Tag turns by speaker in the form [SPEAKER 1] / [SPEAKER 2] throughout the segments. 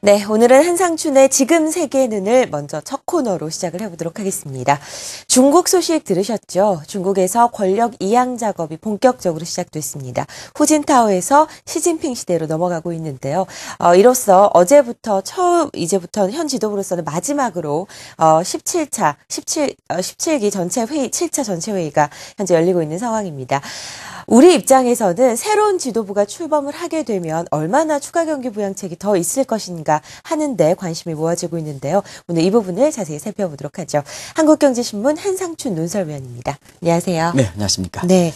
[SPEAKER 1] 네, 오늘은 한상춘의 지금 세계의 눈을 먼저 첫 코너로 시작을 해보도록 하겠습니다. 중국 소식 들으셨죠? 중국에서 권력 이양 작업이 본격적으로 시작됐습니다. 후진타오에서 시진핑 시대로 넘어가고 있는데요. 이로써 어제부터 이제부터 현 지도부로서는 마지막으로 17기 전체 회의, 7차 전체 회의가 현재 열리고 있는 상황입니다. 우리 입장에서는 새로운 지도부가 출범을 하게 되면 얼마나 추가 경기 부양책이 더 있을 것인가 하는데 관심이 모아지고 있는데요. 오늘 이 부분을 자세히 살펴보도록 하죠. 한국경제신문 한상춘 논설위원입니다. 안녕하세요.
[SPEAKER 2] 네, 안녕하십니까.
[SPEAKER 1] 네,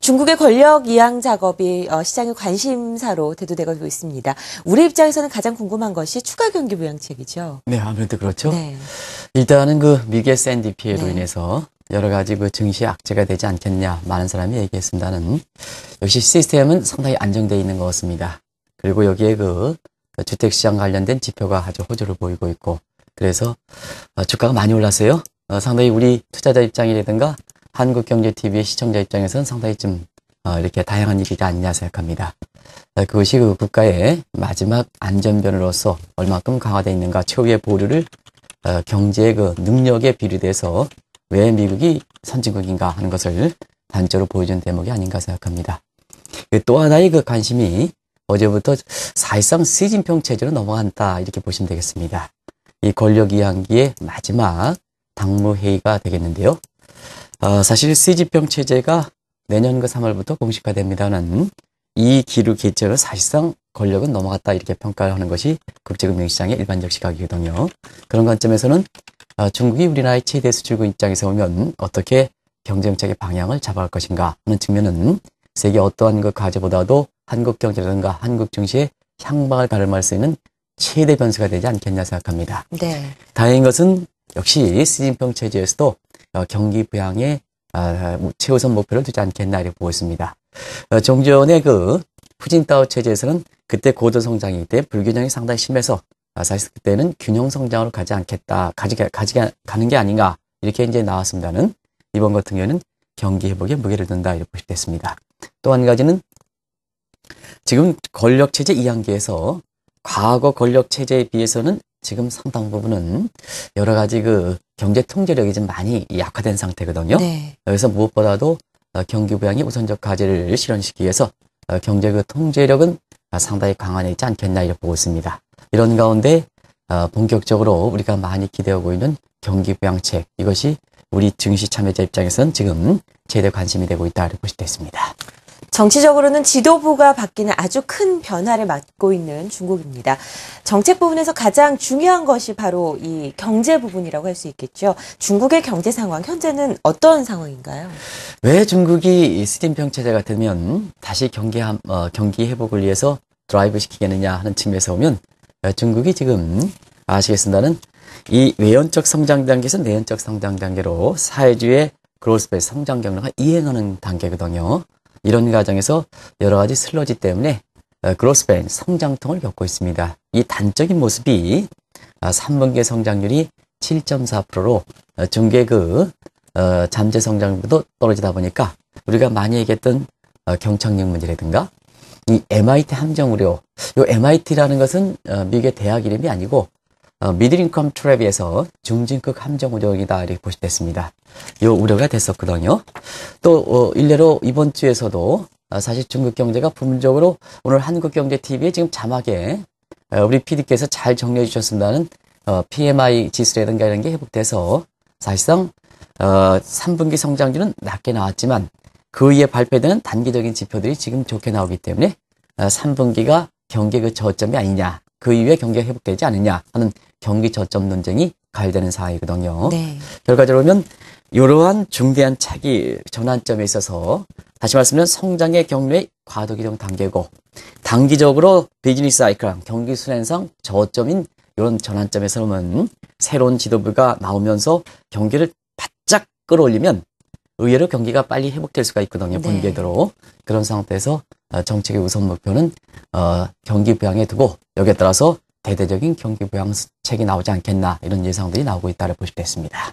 [SPEAKER 1] 중국의 권력 이양 작업이 시장의 관심사로 대두되고 있습니다. 우리 입장에서는 가장 궁금한 것이 추가 경기 부양책이죠.
[SPEAKER 2] 네, 아무래도 그렇죠.
[SPEAKER 1] 네.
[SPEAKER 2] 일단은 미국의 샌디 피해로
[SPEAKER 1] 네.
[SPEAKER 2] 인해서 여러 가지 증시 악재가 되지 않겠냐 많은 사람이 얘기했습니다는 역시 시스템은 상당히 안정되어 있는 것 같습니다. 그리고 여기에 주택시장 관련된 지표가 아주 호조를 보이고 있고 그래서 주가가 많이 올랐어요. 상당히 우리 투자자 입장이라든가 한국경제TV의 시청자 입장에서는 상당히 이렇게 다양한 일이 아니냐 생각합니다. 그것이 국가의 마지막 안전변으로서 얼마큼 강화되어 있는가 최후의 보류를 경제의 능력에 비례돼서 왜 미국이 선진국인가 하는 것을 단적으로 보여준 대목이 아닌가 생각합니다. 또 하나의 관심이 어제부터 사실상 시진핑 체제로 넘어간다 이렇게 보시면 되겠습니다. 이 권력 이양기의 마지막 당무회의가 되겠는데요. 사실 시진핑 체제가 내년 3월부터 공식화됩니다는 이 기류 개최로 사실상 권력은 넘어갔다 이렇게 평가를 하는 것이 국제금융시장의 일반적 시각이거든요. 그런 관점에서는 중국이 우리나라의 최대 수출국 입장에서 보면 어떻게 경제정책의 방향을 잡아갈 것인가 하는 측면은 세계 어떠한 과제보다도 한국 경제라든가 한국 증시의 향방을 가름할 수 있는 최대 변수가 되지 않겠냐 생각합니다.
[SPEAKER 1] 네.
[SPEAKER 2] 다행인 것은 역시 시진핑 체제에서도 경기 부양에 최우선 목표를 두지 않겠나 이렇게 보고 있습니다. 종전의 후진타오 체제에서는 그때 고도 성장이기 때문에 불균형이 상당히 심해서 사실 그때는 균형 성장으로 가지 않겠다, 가는 게 아닌가 이렇게 이제 나왔습니다는 이번 같은 경우는 경기 회복에 무게를 둔다 이렇게 보시겠습니다. 또 한 가지는 지금 권력 체제 이양기에서 과거 권력 체제에 비해서는 지금 상당 부분은 여러 가지 경제 통제력이 좀 많이 약화된 상태거든요.
[SPEAKER 1] 네.
[SPEAKER 2] 여기서 무엇보다도 경기 부양이 우선적 과제를 실현시키기 위해서 경제 통제력은 상당히 강화되지 않겠나 이렇게 보고 있습니다. 이런 가운데 본격적으로 우리가 많이 기대하고 있는 경기 부양책 이것이 우리 증시 참여자 입장에서는 지금 최대 관심이 되고 있다 이렇게 보실 수 있습니다.
[SPEAKER 1] 정치적으로는 지도부가 바뀌는 아주 큰 변화를 맞고 있는 중국입니다. 정책 부분에서 가장 중요한 것이 바로 이 경제 부분이라고 할 수 있겠죠. 중국의 경제 상황, 현재는 어떤 상황인가요?
[SPEAKER 2] 왜 중국이 시진핑 체제가 되면 다시 경기 회복을 위해서 드라이브 시키겠느냐 하는 측면에서 보면 중국이 지금 아시겠습니다는 이 외연적 성장 단계에서 내연적 성장 단계로 사회주의 그로스베이스 성장 경로가 이행하는 단계거든요. 이런 과정에서 여러 가지 슬러지 때문에 그로스베인 성장통을 겪고 있습니다. 이 단적인 모습이 3분기 성장률이 7.4%로 중계 잠재 성장률도 떨어지다 보니까 우리가 많이 얘기했던 경착륙 문제라든가 이 MIT 함정 우려, 이 MIT라는 것은 미국의 대학 이름이 아니고 미들 인컴 트랩에서 중진급 함정 우려이다 이렇게 보시됐습니다. 이 우려가 됐었거든요. 또 일례로 이번 주에서도 사실 중국 경제가 부분적으로 오늘 한국경제TV에 지금 자막에 우리 PD께서 잘 정리해 주셨습니다는 PMI 지수라든가 이런 게 회복돼서 사실상 3분기 성장률은 낮게 나왔지만 그 이에 발표되는 단기적인 지표들이 지금 좋게 나오기 때문에 3분기가 경기 저점이 아니냐, 그 이후에 경기가 회복되지 않느냐 하는 경기 저점 논쟁이 가열되는 상황이거든요.
[SPEAKER 1] 네.
[SPEAKER 2] 결과적으로 보면 이러한 중대한 차기 전환점에 있어서 다시 말씀드리면 성장의 경로의 과도기동 단계고 단기적으로 비즈니스 사이클, 경기 순환상 저점인 이런 전환점에서는 새로운 지도부가 나오면서 경기를 바짝 끌어올리면 의외로 경기가 빨리 회복될 수가 있거든요.
[SPEAKER 1] 네.
[SPEAKER 2] 분기대로. 그런 상태에서 정책의 우선 목표는 경기 부양에 두고 여기에 따라서 대대적인 경기 부양책이 나오지 않겠나 이런 예상들이 나오고 있다고 보실 수 있습니다.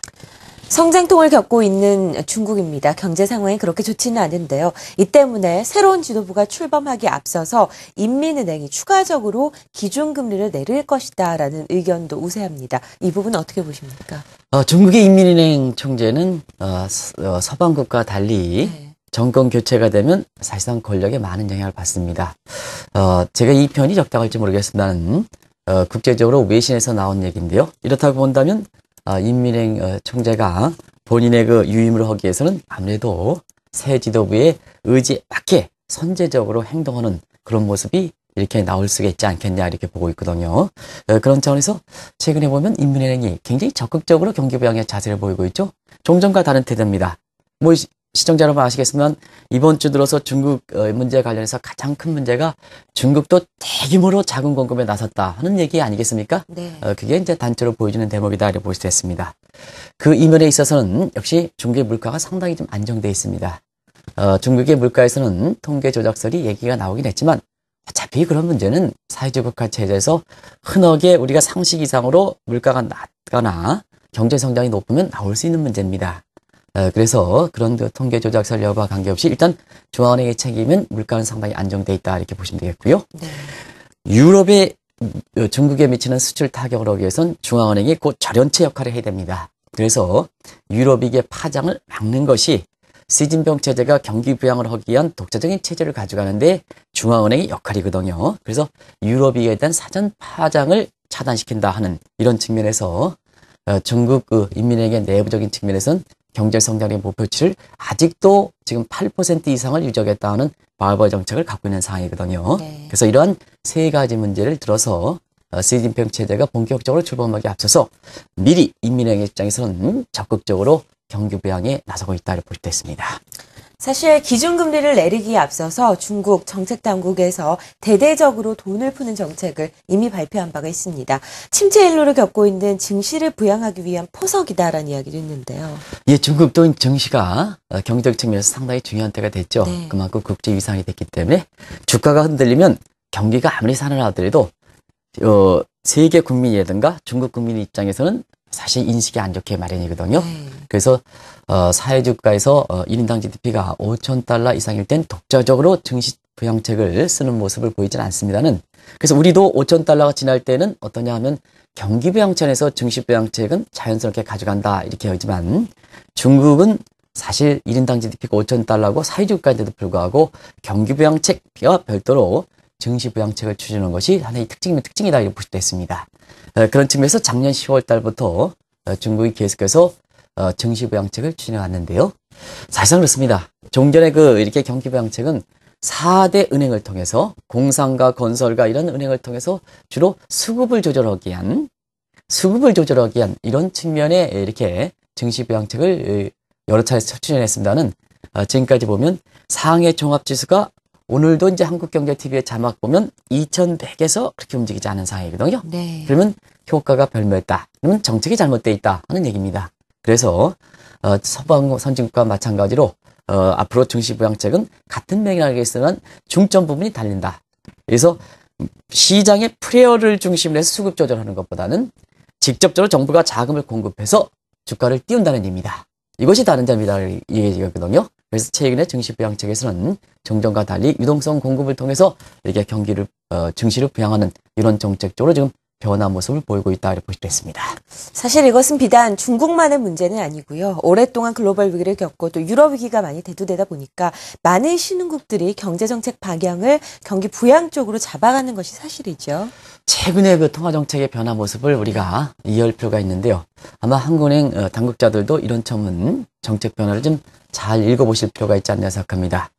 [SPEAKER 1] 성장통을 겪고 있는 중국입니다. 경제 상황이 그렇게 좋지는 않은데요. 이 때문에 새로운 지도부가 출범하기에 앞서서 인민은행이 추가적으로 기준금리를 내릴 것이다라는 의견도 우세합니다. 이 부분 어떻게 보십니까?
[SPEAKER 2] 중국의 인민은행 총재는 서방국과 달리
[SPEAKER 1] 네.
[SPEAKER 2] 정권 교체가 되면 사실상 권력에 많은 영향을 받습니다. 제가 이 편이 적당할지 모르겠습니다만 국제적으로 외신에서 나온 얘기인데요. 이렇다고 본다면 인민은행 총재가 본인의 그 유임을 하기 위해서는 아무래도 새 지도부의 의지에 맞게 선제적으로 행동하는 그런 모습이 이렇게 나올 수가 있지 않겠냐 이렇게 보고 있거든요. 그런 차원에서 최근에 보면 인민은행이 굉장히 적극적으로 경기 부양의 자세를 보이고 있죠. 종전과 다른 태도입니다. 시청자 여러분 아시겠지만 이번 주 들어서 중국 문제 관련해서 가장 큰 문제가 중국도 대규모로 자금 공급에 나섰다 하는 얘기 아니겠습니까?
[SPEAKER 1] 네.
[SPEAKER 2] 그게 이제 단적으로 보여주는 대목이다 이렇게 볼 수 있습니다. 그 이면에 있어서는 역시 중국의 물가가 상당히 좀 안정돼 있습니다. 중국의 물가에서는 통계 조작설이 얘기가 나오긴 했지만 어차피 그런 문제는 사회주의 국가 체제에서 흔하게 우리가 상식 이상으로 물가가 낮거나 경제 성장이 높으면 나올 수 있는 문제입니다. 그래서 그런 통계 조작설 여부와 관계없이 일단 중앙은행의 책임은 물가는 상당히 안정돼 있다 이렇게 보시면 되겠고요.
[SPEAKER 1] 네.
[SPEAKER 2] 유럽의 중국에 미치는 수출 타격을 하기 위해선 중앙은행이 곧 절연체 역할을 해야 됩니다. 그래서 유럽위기의 파장을 막는 것이 시진핑 체제가 경기 부양을 하기 위한 독자적인 체제를 가져가는데 중앙은행의 역할이거든요. 그래서 유럽위기에 대한 사전 파장을 차단시킨다 하는 이런 측면에서 중국 인민은행의 내부적인 측면에서는 경제 성장의 목표치를 아직도 지금 8% 이상을 유지하겠다는 바이벌 정책을 갖고 있는 상황이거든요.
[SPEAKER 1] 네.
[SPEAKER 2] 그래서 이러한 세 가지 문제를 들어서 시진핑 체제가 본격적으로 출범하기 앞서서 미리 인민은행의 입장에서는 적극적으로 경기 부양에 나서고 있다고 볼 수 있습니다.
[SPEAKER 1] 사실 기준금리를 내리기에 앞서서 중국 정책당국에서 대대적으로 돈을 푸는 정책을 이미 발표한 바가 있습니다. 침체 일로를 겪고 있는 증시를 부양하기 위한 포석이다라는 이야기도 있는데요.
[SPEAKER 2] 예, 중국도 증시가 경제적 측면에서 상당히 중요한 때가 됐죠.
[SPEAKER 1] 네.
[SPEAKER 2] 그만큼 국제 위상이 됐기 때문에 주가가 흔들리면 경기가 아무리 살아나더라도 세계 국민이라든가 중국 국민 입장에서는 사실 인식이 안 좋게 마련이거든요.
[SPEAKER 1] 네.
[SPEAKER 2] 그래서 사회주가에서 1인당 GDP가 5,000달러 이상일 땐 독자적으로 증시 부양책을 쓰는 모습을 보이진 않습니다는. 그래서 우리도 5,000달러가 지날 때는 어떠냐 하면 경기 부양책에서 증시 부양책은 자연스럽게 가져간다 이렇게 하지만 중국은 사실 1인당 GDP가 5,000달러고 사회주가인데도 불구하고 경기 부양책과 별도로 증시 부양책을 추진하는 것이 하나의 특징이다 이렇게 볼 수도 있습니다. 그런 측면에서 작년 10월 달부터 중국이 계속해서 증시 부양책을 추진해 왔는데요. 사실상 그렇습니다. 종전에 이렇게 경기 부양책은 4대 은행을 통해서 공상과 건설과 이런 은행을 통해서 주로 수급을 조절하기 위한 이런 측면에 이렇게 증시 부양책을 여러 차례 추진했습니다는 지금까지 보면 상해 종합지수가 오늘도 이제 한국경제TV의 자막 보면 2100에서 그렇게 움직이지 않은 상황이거든요.
[SPEAKER 1] 네.
[SPEAKER 2] 그러면 효과가 별로였다. 그러면 정책이 잘못되어 있다 하는 얘기입니다. 그래서 서방 선진국과 마찬가지로 앞으로 증시 부양책은 같은 맥락에서는 중점 부분이 달린다. 그래서 시장의 프레어를 중심으로 해서 수급 조절하는 것보다는 직접적으로 정부가 자금을 공급해서 주가를 띄운다는 의미입니다. 이것이 다른 점이다 이 얘기거든요. 그래서 최근에 증시 부양책에서는 정전과 달리 유동성 공급을 통해서 이렇게 증시를 부양하는 이런 정책적으로 지금 변화 모습을 보이고 있다 이렇게 볼 수 있습니다.
[SPEAKER 1] 사실 이것은 비단 중국만의 문제는 아니고요. 오랫동안 글로벌 위기를 겪고 또 유럽 위기가 많이 대두되다 보니까 많은 신흥국들이 경제정책 방향을 경기 부양 쪽으로 잡아가는 것이 사실이죠.
[SPEAKER 2] 최근에 통화정책의 변화 모습을 우리가 이해할 필요가 있는데요. 아마 한국은행 당국자들도 이런 점은 정책 변화를 좀 잘 읽어보실 필요가 있지 않나 생각합니다.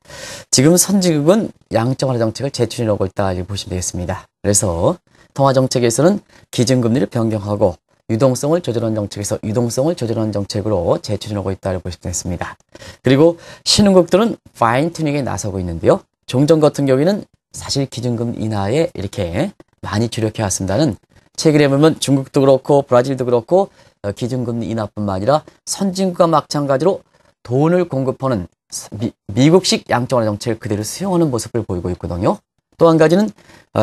[SPEAKER 2] 지금 선진국은 양적완화 정책을 재추진하고 있다 이렇게 보시면 되겠습니다. 그래서 통화정책에서는 기준금리를 변경하고 유동성을 조절하는 정책에서 유동성을 조절하는 정책으로 재추진하고 있다고 볼 수 있습니다. 그리고 신흥국들은 파인 튜닝에 나서고 있는데요. 종전 같은 경우에는 사실 기준금리 인하에 이렇게 많이 주력해 왔습니다는 최근에 보면 중국도 그렇고 브라질도 그렇고 기준금리 인하뿐만 아니라 선진국과 마찬가지로 돈을 공급하는 미국식 양적완화 정책을 그대로 수용하는 모습을 보이고 있거든요. 또 한 가지는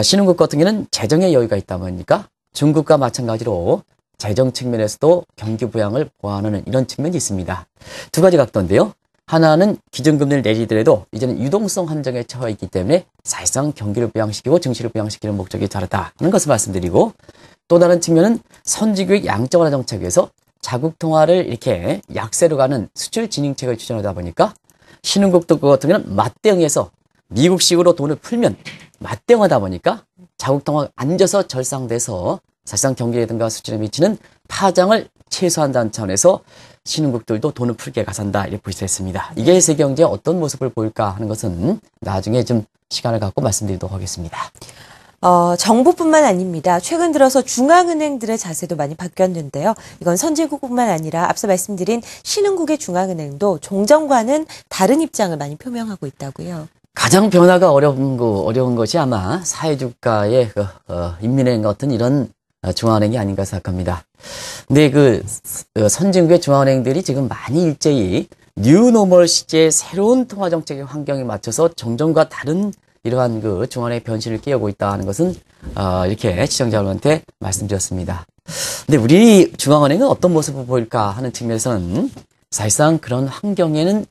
[SPEAKER 2] 신흥국 같은 경우는 재정의 여유가 있다 보니까 중국과 마찬가지로 재정 측면에서도 경기 부양을 보완하는 이런 측면이 있습니다. 두 가지 각도인데요. 하나는 기준금리를 내리더라도 이제는 유동성 함정에 처해 있기 때문에 사실상 경기를 부양시키고 증시를 부양시키는 목적이 다르다 하는 것을 말씀드리고, 또 다른 측면은 선진국의 양적완화 정책에서 자국 통화를 이렇게 약세로 가는 수출 진흥책을 추진하다 보니까 신흥국도 그 같은 경우는 맞대응해서 미국식으로 돈을 풀면 맞대응하다 보니까 자국 통화가 앉아서 절상돼서 사실상 경기라든가 수출에 미치는 파장을 최소화한다는 차원에서 신흥국들도 돈을 풀게 가산다 이렇게 볼 수 있습니다. 이게 세계 경제에 어떤 모습을 보일까 하는 것은 나중에 좀 시간을 갖고 말씀드리도록 하겠습니다.
[SPEAKER 1] 정부뿐만 아닙니다. 최근 들어서 중앙은행들의 자세도 많이 바뀌었는데요. 이건 선진국뿐만 아니라 앞서 말씀드린 신흥국의 중앙은행도 종전과는 다른 입장을 많이 표명하고 있다고요.
[SPEAKER 2] 가장 변화가 어려운 것이 아마 사회주가의 인민은행 같은 이런 중앙은행이 아닌가 생각합니다. 근데 선진국의 중앙은행들이 지금 많이 일제히 뉴노멀 시제의 새로운 통화 정책의 환경에 맞춰서 종전과 다른 이러한 중앙은행의 변신을 깨우고 있다는 것은 이렇게 시청자 여러분한테 말씀드렸습니다. 근데 우리 중앙은행은 어떤 모습을 보일까 하는 측면에서는 사실상 그런 환경에는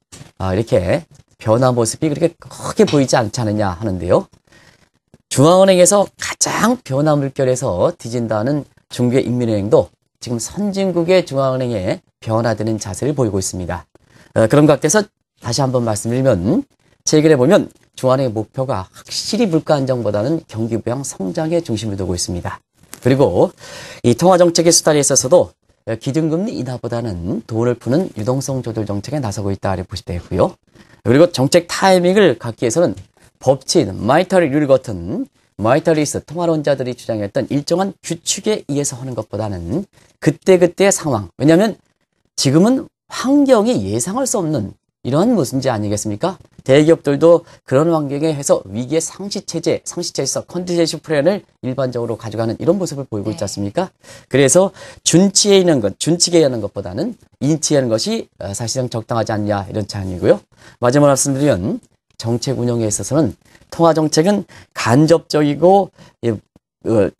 [SPEAKER 2] 이렇게 변화 모습이 그렇게 크게 보이지 않지 않느냐 하는데요. 중앙은행에서 가장 변화 물결에서 뒤진다는 중국의 인민은행도 지금 선진국의 중앙은행에 변화되는 자세를 보이고 있습니다. 그런 각도에서 다시 한번 말씀드리면 최근에 보면 중앙은행의 목표가 확실히 물가 안정보다는 경기 부양 성장에 중심을 두고 있습니다. 그리고 이 통화정책의 수단에 있어서도 기준금리 인하보다는 돈을 푸는 유동성 조절 정책에 나서고 있다 이렇게 보시면 되고요. 그리고 정책 타이밍을 갖기 위해서는 법치인, 마이터리 룰 같은 마이터리스 통화론자들이 주장했던 일정한 규칙에 의해서 하는 것보다는 그때그때의 상황. 왜냐하면 지금은 환경이 예상할 수 없는 이러한 문제 아니겠습니까? 대기업들도 그런 환경에 해서 위기의 상시체에서 컨티젠시 플랜을 일반적으로 가져가는 이런 모습을 보이고 있지 않습니까? 그래서 준치에 하는 것보다는 인치에 하는 것이 사실상 적당하지 않냐 이런 차원이고요. 마지막으로 말씀드리면 정책 운영에 있어서는 통화정책은 간접적이고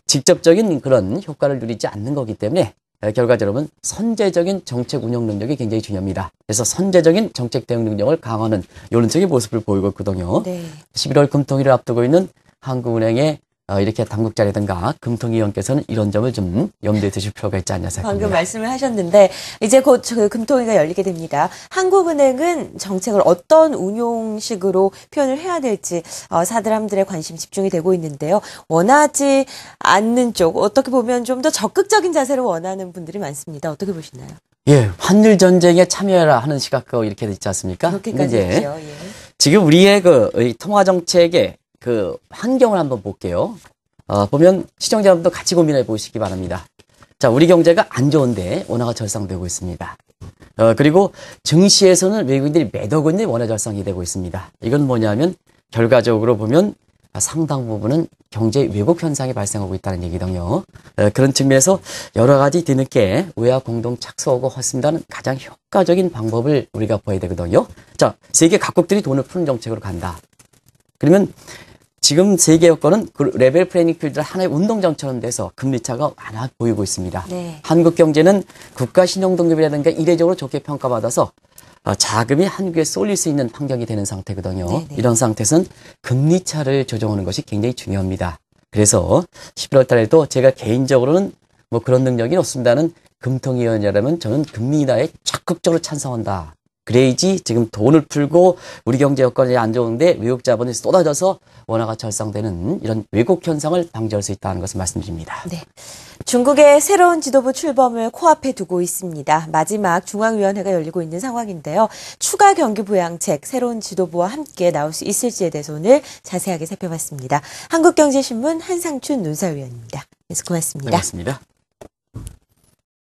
[SPEAKER 2] 직접적인 그런 효과를 누리지 않는 거기 때문에 결과적으로는 선제적인 정책 운영 능력이 굉장히 중요합니다. 그래서 선제적인 정책 대응 능력을 강화하는 이런 쪽의 모습을 보이고 있거든요. 네. 11월 금통위를 앞두고 있는 한국은행의 이렇게 당국자라든가 금통위원께서는 이런 점을 좀 염두에 두실 필요가 있지 않냐 생각합니다.
[SPEAKER 1] 방금 말씀을 하셨는데 이제 곧 금통위가 열리게 됩니다. 한국은행은 정책을 어떤 운용식으로 표현을 해야 될지 사람들의 관심 집중이 되고 있는데요. 원하지 않는 쪽, 어떻게 보면 좀 더 적극적인 자세를 원하는 분들이 많습니다. 어떻게 보시나요?
[SPEAKER 2] 예, 환율 전쟁에 참여해라 하는 시각도 이렇게 있지 않습니까?
[SPEAKER 1] 그렇게까지 있죠. 예.
[SPEAKER 2] 지금 우리의 이 통화 정책의 환경을 한번 볼게요. 보면 시청자분도 같이 고민해 보시기 바랍니다. 자, 우리 경제가 안 좋은데 원화가 절상되고 있습니다. 그리고 증시에서는 외국인들이 매도 권리 원화 절상이 되고 있습니다. 이건 뭐냐면 결과적으로 보면 상당 부분은 경제 왜곡 현상이 발생하고 있다는 얘기거든요. 그런 측면에서 여러 가지 뒤늦게 외화 공동 착수하고 했습니다는 가장 효과적인 방법을 우리가 봐야 되거든요. 자, 세계 각국들이 돈을 푸는 정책으로 간다. 그러면 지금 세계 여건은 그 레벨 플레이닝 필드를 하나의 운동장처럼 돼서 금리 차가 많아 보이고 있습니다. 네. 한국 경제는 국가 신용등급이라든가 이례적으로 좋게 평가받아서 자금이 한국에 쏠릴 수 있는 환경이 되는 상태거든요. 네네. 이런 상태에서는 금리 차를 조정하는 것이 굉장히 중요합니다. 그래서 11월 달에도 제가 개인적으로는 뭐 그런 능력이 없습니다는 금통위원이라면 저는 금리 인하에 적극적으로 찬성한다. 그래야지 지금 돈을 풀고 우리 경제 여건이 안 좋은데 외국 자본이 쏟아져서 원화가 절상되는 이런 왜곡 현상을 방지할 수 있다는 것을 말씀드립니다. 네.
[SPEAKER 1] 중국의 새로운 지도부 출범을 코앞에 두고 있습니다. 마지막 중앙위원회가 열리고 있는 상황인데요. 추가 경기 부양책, 새로운 지도부와 함께 나올 수 있을지에 대해서 오늘 자세하게 살펴봤습니다. 한국경제신문 한상춘 논설위원입니다. 고맙습니다.
[SPEAKER 2] 고맙습니다.